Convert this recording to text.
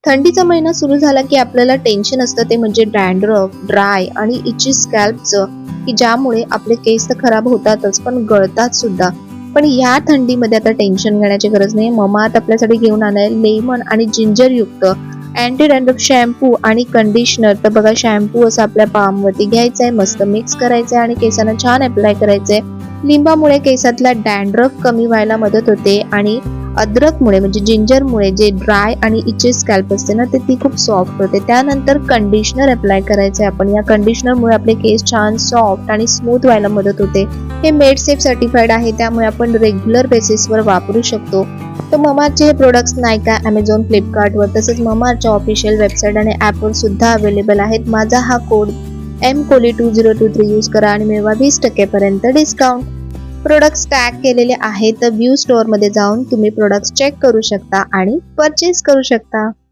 थंडीचा महिना सुरू झाला की आपल्याला टेन्शन असतं, ते म्हणजे डॅन्ड्रफ, ड्राय आणि इची स्कॅल्पचं, की ज्यामुळे आपले केस तर खराब होतातच पण गळतात सुद्धा. पण या थंडीमध्ये आता टेन्शन घेण्याची गरज नाही. ममाअर्थ आपल्यासाठी घेऊन आलाय लेमन आणि जिंजर युक्त अँटी डॅन्ड्रफ शॅम्पू आणि कंडिशनर. तर बघा, शॅम्पू असं आपल्या पाम वरती घ्यायचा आहे, मस्त मिक्स करायचंय आणि केसांना छान अप्लाय करायचंय. लिंबामुळे केसातला डॅन्ड्रफ कमी व्हायला मदत होते आणि अद्रकमुळे म्हणजे जिंजरमुळे जे ड्राय आणि इचे स्कॅल्प असते ना, ते ती खूप सॉफ्ट होते. त्यानंतर कंडिशनर अप्लाय करायचंय आपण. या कंडिशनरमुळे आपले केस छान सॉफ्ट आणि स्मूथ व्हायला मदत होते. हे मेड सेफ सर्टिफाईड आहे, त्यामुळे आपण रेग्युलर बेसिसवर वापरू शकतो. तर ममाअर्थचे हे प्रोडक्ट्स नायका, ॲमेझॉन, फ्लिपकार्टवर तसेच ममाअर्थच्या ऑफिशियल वेबसाईट आणि ॲपवर सुद्धा अवेलेबल आहेत. माझा हा कोड MKOLI2023 यूज करा आणि मिळवा 20% पर्यंत डिस्काउंट. प्रोडक्ट्स टॅग केलेले आहेत, तर व्यू स्टोअरमध्ये जाऊन तुम्ही प्रोडक्ट्स चेक करू शकता आणि परचेस करू शकता.